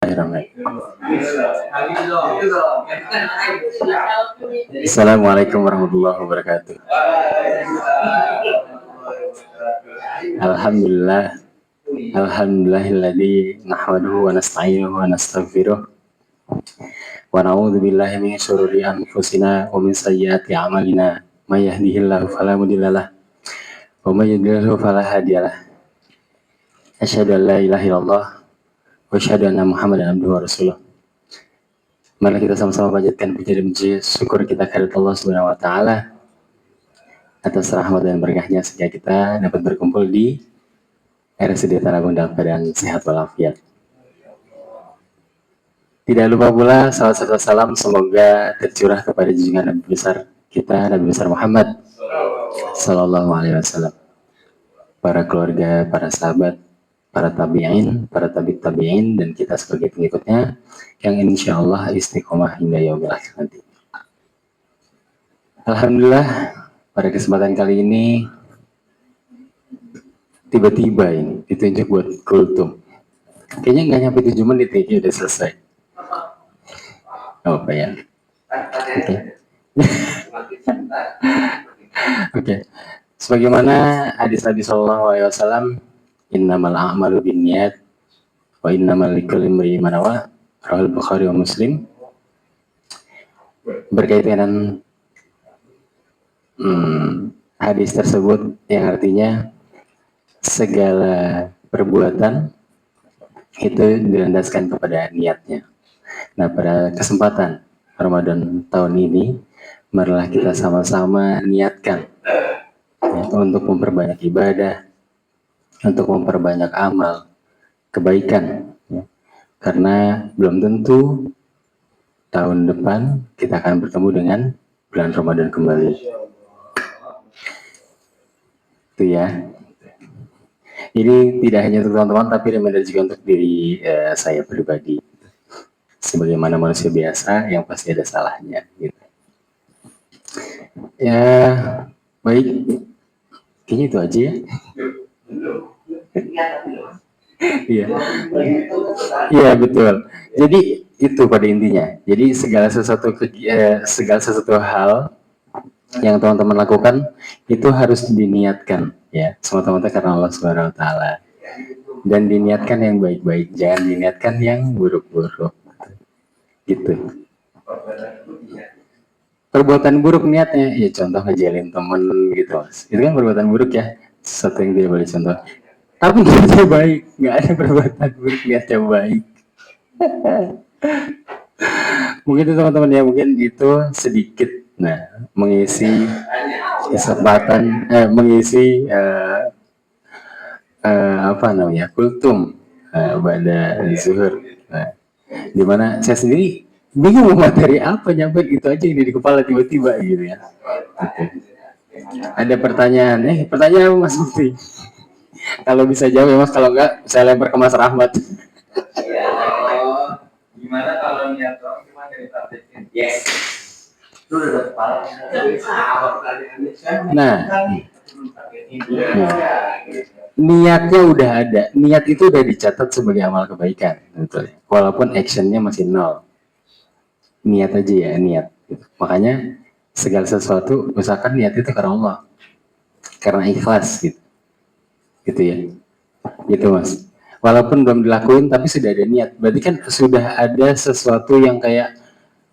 Assalamualaikum warahmatullahi wabarakatuh. Alhamdulillah. Alhamdulillahilladzi nahmaduhu wa nasta'inuhu wa nastaghfiruh. Wa na'udzu billahi min syururi anfusina wa min sayyiati a'malina. May yahdihillahu fala mudhillalah wa may yudhlilhu fala hadiyalah. Asyhadu an la ilaha illallah wa asyhadu anna Muhammadan abduhu wa rasuluh. Mari kita sama-sama panjatkan puji dan puji syukur kita kepada Allah Subhanahu wa taala atas rahmat dan berkahnya sehingga kita dapat berkumpul di RSUD Tarogong dalam keadaan sehat walafiat. Tidak lupa pula salawat serta salam semoga tercurah kepada junjungan Nabi besar kita, Nabi besar Muhammad sallallahu alaihi wasallam, para keluarga, para sahabat, para tabi'in, para tabi'in, dan kita sebagai pengikutnya yang insya Allah istiqomah hingga yaumil akhir nanti. Alhamdulillah, pada kesempatan kali ini tiba-tiba ini ditunjuk buat kultum. Kayaknya nggak nyampe 7 menit nih, udah selesai. Oh, apa ya? Oke. Oke. Sebagaimana hadis Nabi Sallallahu Alaihi Wasallam, innamal a'malu binniyat wa innamal likulli imri'in ma nawa. Rawahul Bukhari wa Muslim. Berkaitan hadis tersebut yang artinya segala perbuatan itu dilandaskan kepada niatnya. Nah, pada kesempatan Ramadan tahun ini, marilah kita sama-sama niatkan ya, untuk memperbanyak ibadah, untuk memperbanyak amal kebaikan, ya. Karena belum tentu tahun depan kita akan bertemu dengan bulan Ramadan kembali. Itu ya. Ini tidak hanya untuk teman-teman, tapi reminder juga untuk diri saya pribadi. Sebagaimana manusia biasa yang pasti ada salahnya. Gitu. Ya, baik. Kayaknya itu aja ya. Iya. Iya, betul. Jadi itu pada intinya. Jadi segala sesuatu hal yang teman-teman lakukan itu harus diniatkan ya, semata-mata karena Allah Subhanahu wa taala. Dan diniatkan yang baik-baik, jangan diniatkan yang buruk-buruk. Gitu. Perbuatan buruk niatnya, ya contoh ngejalin temen gitu. Itu kan perbuatan buruk ya, sesuatu yang tidak boleh contoh. Tapi niatnya baik, nggak ada perbuatan buruk niatnya baik. Mungkin itu teman-teman ya, mungkin itu sedikit mengisi kesempatan, mengisi kultum pada zuhur. Dimana saya sendiri bingung materi apa, nyampe gitu aja ini di kepala tiba-tiba gitu ya. Ada pertanyaan, pertanyaan Mas Mufti. Kalau bisa jawab ya Mas, kalau enggak saya lempar ke Mas Rahmat. Gimana kalau niat doang, gimana dipraktekin? Yes. Nah, niatnya udah ada. Niat itu udah dicatat sebagai amal kebaikan, betul. Walaupun actionnya masih 0. Niat aja ya, niat. Makanya segala sesuatu, misalkan niat itu karena Allah, karena ikhlas gitu. Gitu ya. Gitu Mas. Walaupun belum dilakuin tapi sudah ada niat. Berarti kan sudah ada sesuatu yang kayak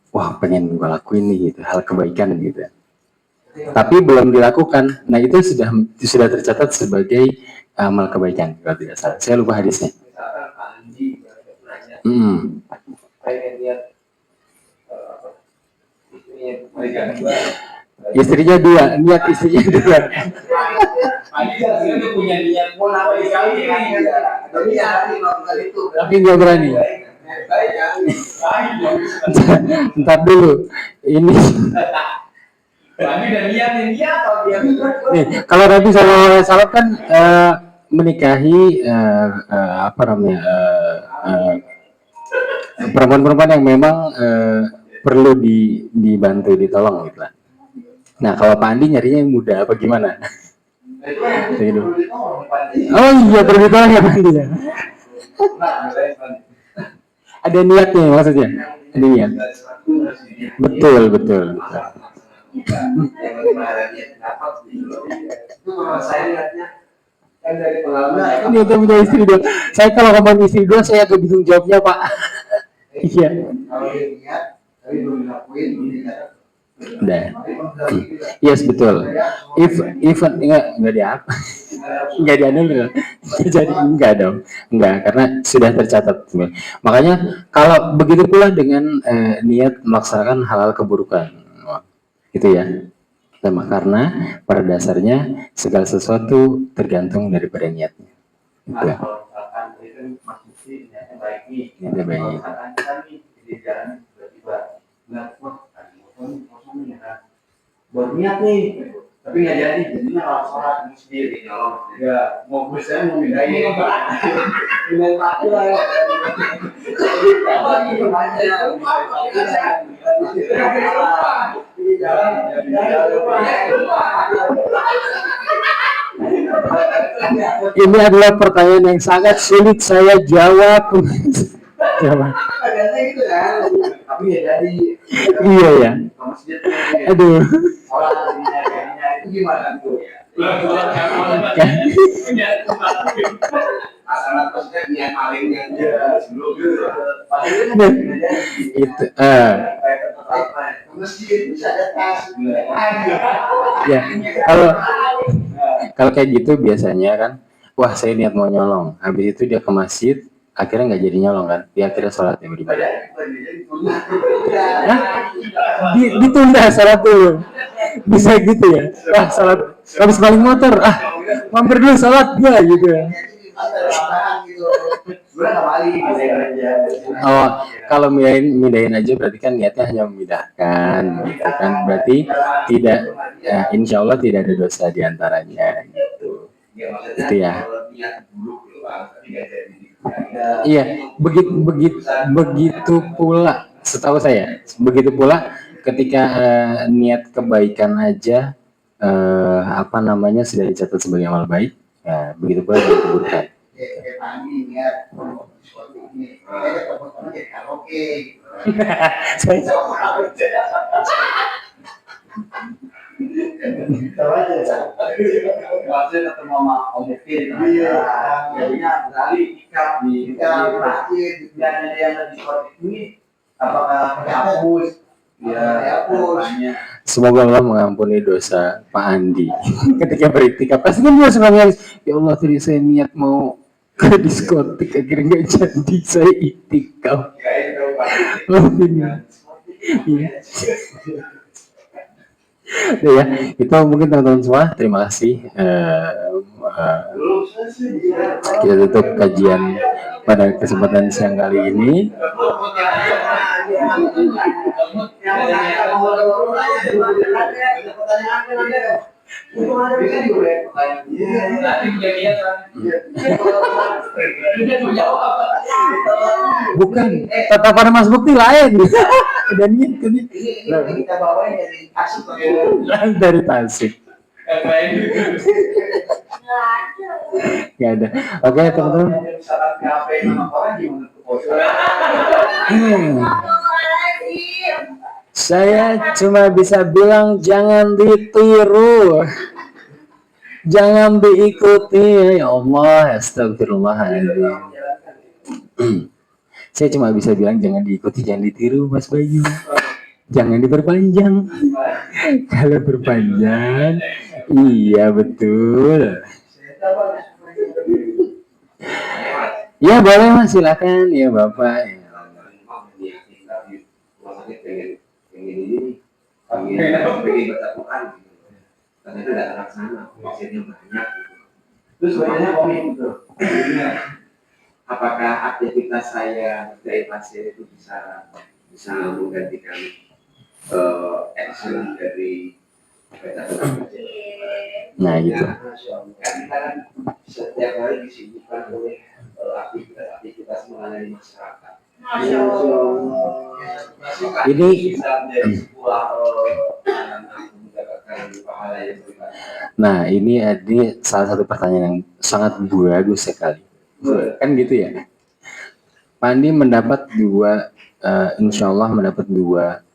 wah, pengen gue lakuin nih gitu, hal kebaikan gitu. Tapi belum dilakukan. Nah, itu sudah tercatat sebagai amal kebaikan kalau tidak salah. Saya lupa hadisnya. Istrinya 2, niat istrinya 2. Tapi nggak berani. Ntar dulu. Ini. Nih, kalau Nabi SAW kan menikahi perempuan-perempuan yang memang perlu dibantu, ditolong gitu lah. Nah, kalau Pak Andi nyarinya yang muda apa gimana? Oh iya, perlu ditolong ya Pak Andi ya. Ada niatnya maksudnya. Ada niat. Betul, betul. Ini udah punya istri dua. Saya kalau ngomong istri dua, saya agak bingung jawabnya, Pak. Iya. Udah. Yes, betul. Even enggak dia apa? Enggak dianulir. Jadi enggak dong. Enggak, karena sudah tercatat. Makanya kalau begitu pula dengan niat melaksanakan hal-hal keburukan. Gitu ya. Karena pada dasarnya segala sesuatu tergantung daripada niatnya. Gitu. Niatnya baik. Buat niat nih, tapi nggak jadi, jadinya kalau sholat sendiri, kalau nggak mau saya mau mindahin, mindahin pasti lah ya. Ini adalah pertanyaan yang sangat sulit saya jawab. Jawab. Tapi ya jadi. Iya ya. Aduh. Itu gimana tuh? Itu ya kalau kayak gitu biasanya kan, wah saya niat mau nyolong, habis itu dia ke masjid, akhirnya nggak jadi nyolong kan, dia akhirnya sholat yang beribadah. Ditunda sholat dulu, bisa gitu ya? Wah sholat, habis balik motor, mampir dulu sholat gua gitu ya. Oh, kalau mindahin aja berarti kan niatnya hanya memindahkan, gitu kan? Berarti tidak, ya, insya Allah tidak ada dosa diantaranya, gitu. Itu ya. Iya, begitu pula, setahu saya, begitu pula ketika niat kebaikan aja sudah dicatat sebagai amal baik, ya begitu pula dengan keburukan. Maksudnya ketemu sama Om Mufti, jadinya sekali ikat di masjid, dan yang lebih seperti ini, apakah dihapus? Ya, dihapus. Semoga Allah mengampuni dosa Pak Andi ketika beriktikaf. Pasti kan dia suka nangis, ya Allah tadi saya niat mau ke diskotik akhirnya nggak jadi, saya iktikaf. Iya. Ya, itu mungkin teman-teman semua. Terima kasih. Kita tutup kajian pada kesempatan siang kali ini. Bukan, tatapan Mas Bukti lain. Dan ini kita bawain dari Tasik. Dari Tasik. Gak ada. Oke, teman-teman. Saya cuma bisa bilang jangan ditiru, jangan diikuti. Ya Allah, astagfirullahaladzim. Saya cuma bisa bilang jangan diikuti, jangan ditiru, Mas Bayu. Jangan diperpanjang. Kalau berpanjang, iya betul. Ya boleh Mas, silakan ya Bapak. Pengen baca Quran gitu. Ternyata tidak terlaksana, hasilnya banyak gitu. Terus bacanya komik gitu. Apakah aktivitas saya dari pasien itu bisa menggantikan action dari baca Quran? Nah gitu. Kita kan setiap hari disibukkan oleh aktivitas melayani masyarakat. Ini nah ini salah satu pertanyaan yang sangat bagus sekali, kan gitu ya. Pak Andi mendapat insya Allah mendapat dua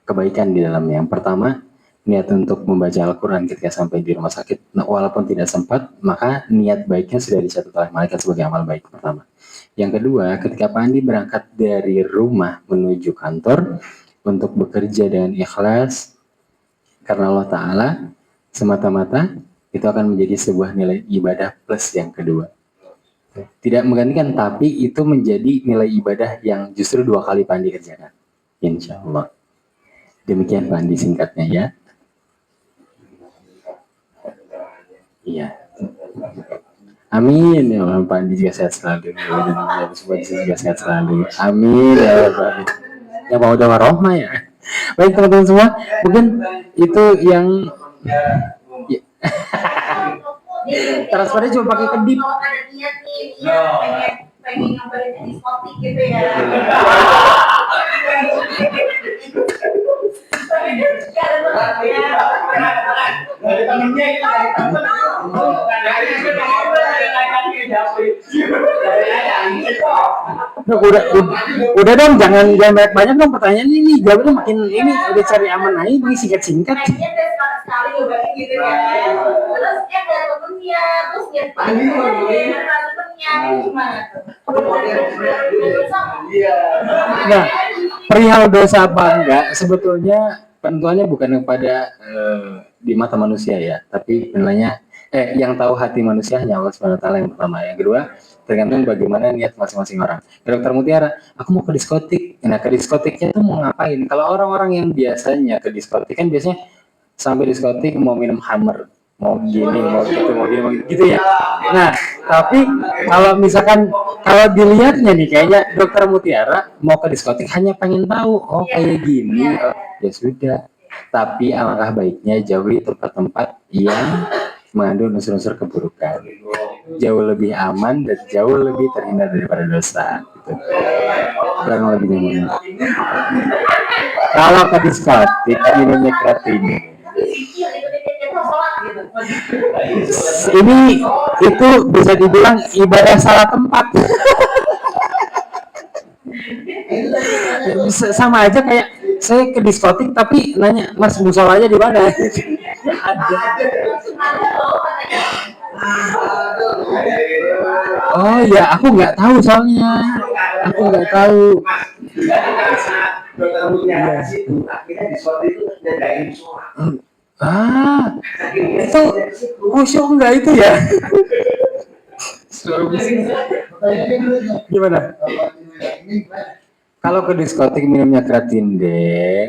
kebaikan di dalamnya. Yang pertama, niat untuk membaca Al-Quran ketika sampai di rumah sakit, walaupun tidak sempat, maka niat baiknya sudah dicatat oleh malaikat sebagai amal baik pertama. Yang kedua, ketika Pak Andi berangkat dari rumah menuju kantor untuk bekerja dengan ikhlas karena Allah Ta'ala, semata-mata itu akan menjadi sebuah nilai ibadah plus yang kedua. Tidak menggantikan, tapi itu menjadi nilai ibadah yang justru dua kali Pak Andi kerjakan. Insya Allah. Demikian Pak Andi singkatnya ya. Iya. Amin ya Allah, Pak Andi juga sehat selalu. Dan semua juga sehat selalu. Amin ya Allah. Yang mau doa rohmah ya. Baik teman-teman semua, mungkin itu yang ya. Transfernya cuma pakai kedip. Kalau ada niat nih, pengen nyobain diskotik gitu ya. Udah dong, jangan banyak dong pertanyaan ini, jawabnya makin ini udah cari aman aja, ini singkat-singkat. Sekali nyobain gitu ya. Terus ada temennya, terus dia temennya gimana? Nah, perihal dosa apa enggak, sebetulnya penentuannya bukan kepada di mata manusia ya, tapi penilainya yang tahu hati manusia hanya Allah Subhanahu wa taala yang pertama. Yang kedua, tergantung bagaimana niat masing-masing orang. Dokter Mutiara, aku mau ke diskotik. Nah, ke diskotiknya tuh mau ngapain? Kalau orang-orang yang biasanya ke diskotik kan biasanya sampai diskotik mau minum hammer, mau gini, mau gitu, mau gini, mau gitu ya. Nah, tapi kalau misalkan kalau dilihatnya nih kayaknya Dokter Mutiara mau ke diskotik hanya pengen tahu, oh kayak gini, oh, ya sudah. Tapi alangkah baiknya jauhi tempat-tempat yang mengandung unsur-unsur keburukan. Jauh lebih aman dan jauh lebih terhindar daripada dosa. Gitu. Kurang lebihnya. Kalau ke diskotik minumnya kreatin. Ini itu bisa dibilang ibadah salah tempat. Sama aja kayak saya ke diskotik tapi nanya Mas musolanya di mana? Ada. Oh ya, aku nggak tahu soalnya. Aku nggak tahu. Itu khusyuk enggak itu ya? Gimana? Kalau ke diskotik minumnya kreatin deh,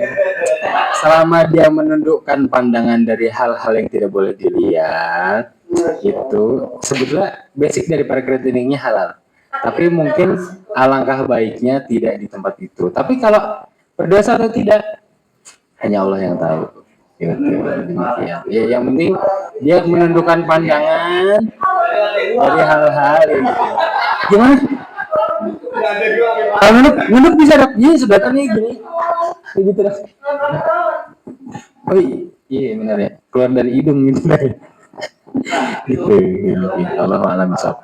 selama dia menundukkan pandangan dari hal-hal yang tidak boleh dilihat, itu sebetulnya basic daripada kreatiningnya halal. Tapi mungkin alangkah baiknya tidak di tempat itu. Tapi kalau berdosa atau tidak, hanya Allah yang tahu. Ya, yang penting dia menundukkan pandangan dari hal-hal ini. Gimana? Kalau nunduk bisa dok, ini sedotannya gini, begitu dok. Oh iya benar ya, keluar dari hidung gitu deh. Gitu, Allah alam sok.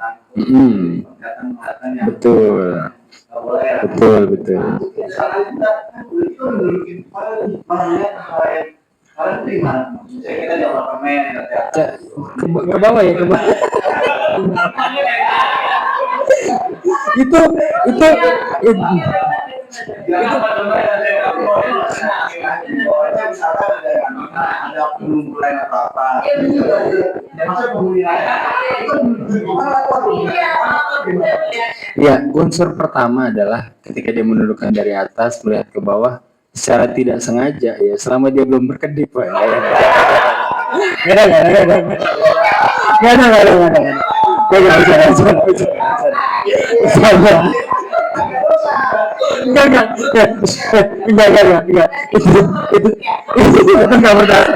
Betul. Ke bawah ya, ke bawah. itu ya, unsur pertama adalah ketika dia menundukkan dari atas melihat ke bawah secara tidak sengaja ya, selama dia belum berkedip Pak. Enggak. Itu nggak berdasar,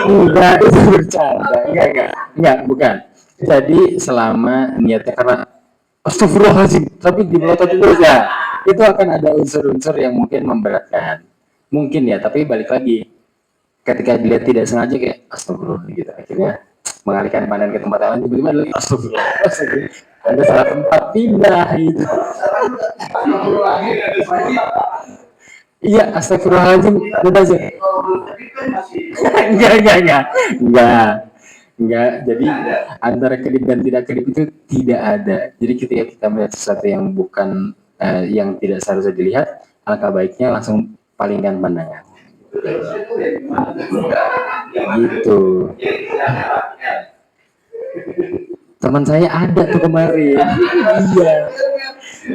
enggak, itu bercanda, enggak, bukan. Jadi selama niatnya karena astagfirullahaladzim, tapi dimelotot terus ya, itu akan ada unsur-unsur yang mungkin memberatkan. Mungkin ya, tapi balik lagi, ketika dilihat tidak sengaja kayak astagfirullah gitu, akhirnya mengalihkan pandangan ke tempat lain, tiba-tiba ada astagfirullah, ada salah tempat, pindah gitu. Iya, astagfirullahaladzim, udah aja. Enggak. Jadi antara kedip dan tidak kedip itu tidak ada. Jadi ketika kita melihat sesuatu yang bukan yang tidak seharusnya dilihat, alangkah baiknya langsung palingkan pandangan. Gitu. Teman saya ada tuh kemarin. Iya.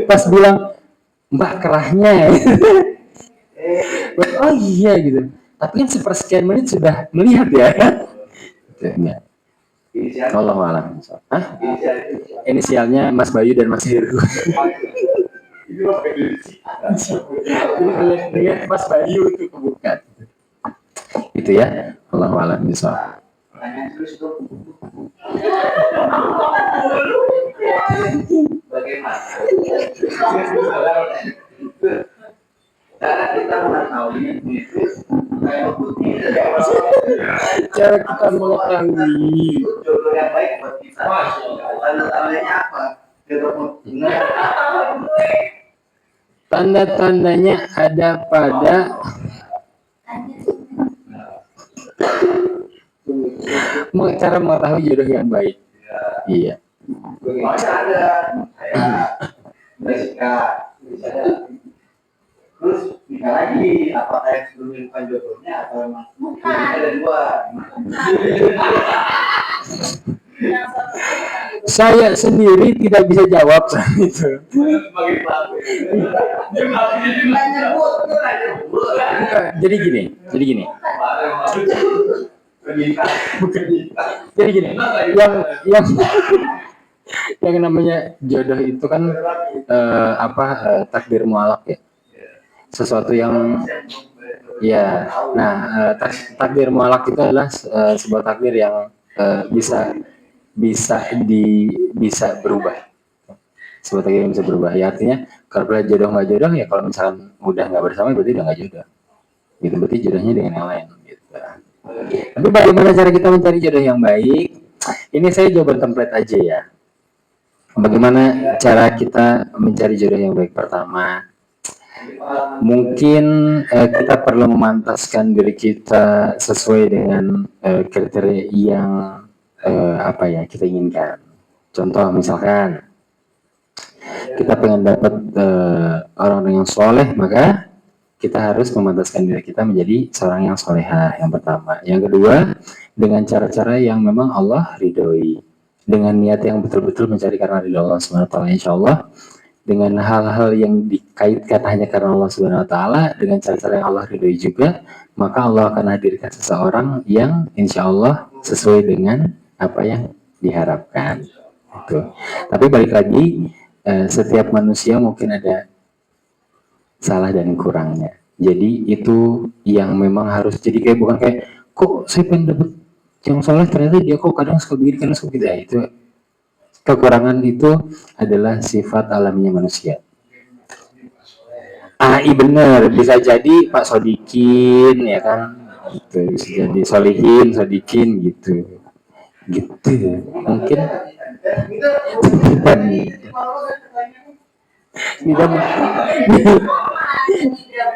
Pas bilang, Mbak kerahnya. Oh iya gitu. Tapi kan sepersekian menit sudah melihat ya. Enggak. Allah alam. Hah? Inisialnya Mas Bayu dan Mas Heru. Lihat Mas Bayu itu kebuka. Itu ya. Allah alam. Bagaimana? Cara kita mengetahui itu cara kita mengetahui jodoh yang baik buat kita. Tanda-tandanya apa? Tanda-tandanya ada pada cara mengetahui jodoh yang baik. Iya. Ada Jessica, terus nikah lagi, apakah yang sebelumnya bukan jodohnya atau memang ada dua? Saya sendiri tidak bisa jawab soal itu. Jadi gini. Jadi gini, yang namanya jodoh itu kan takdir mualak ya. Sesuatu yang ya. Nah, takdir mualak itu adalah sebuah takdir yang bisa berubah. Sebuah takdir yang bisa berubah. Ya artinya kalau jodoh nggak jodoh ya, kalau misalkan udah nggak bersama berarti udah nggak jodoh. Gitu, berarti jodohnya dengan yang lain. Gitu. Tapi bagaimana cara kita mencari jodoh yang baik? Ini saya jawaban template aja ya. Bagaimana cara kita mencari jodoh yang baik? Pertama, mungkin kita perlu memantaskan diri kita sesuai dengan kriteria yang kita inginkan. Contoh misalkan kita pengen dapat orang yang soleh, maka kita harus memantaskan diri kita menjadi seorang yang solehah, yang pertama. Yang kedua, dengan cara-cara yang memang Allah ridhoi, dengan niat yang betul-betul mencari karena ridho Allah SWT, insya Allah dengan hal-hal yang dikaitkan hanya karena Allah SWT, dengan cara-cara yang Allah ridhoi juga, maka Allah akan hadirkan seseorang yang insya Allah sesuai dengan apa yang diharapkan. Gitu. Tapi balik lagi, setiap manusia mungkin ada salah dan kurangnya. Jadi itu yang memang harus jadi kayak, bukan kayak kok saya pengen dapet yang soleh ternyata dia kok kadang suka begini, kadang suka gitu. Itu kekurangan, itu adalah sifat alaminya manusia. Iya bener, bisa jadi Pak Sodikin ya kan, gitu. Bisa jadi Sodikin gitu mungkin.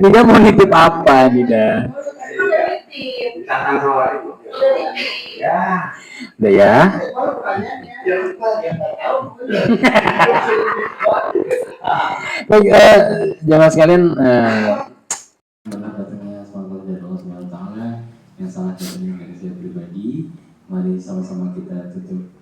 Nida mau nitip apa Nida? Udah ya. Baik, jangan sekalian datangnya semangat dari Allah SWT yang sangat penting bagi saya pribadi. Mari sama-sama kita tutup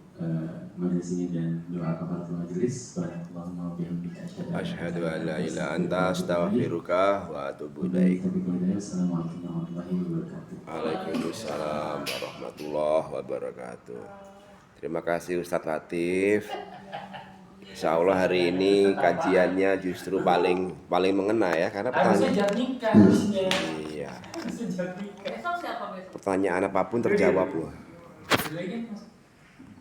majelis ini dan doa kafaratul majelis. Subhanallahumma wa bihamdika asyhadu an la ilaha illa anta astaghfiruka wa atubu ilaik. Assalamualaikum warahmatullahi wabarakatuh. Waalaikumsalam warahmatullahi wabarakatuh. Terima kasih Ustadz Latif. Insya Allah hari ini kajiannya justru paling mengena ya, karena pertanyaan apapun terjawab loh.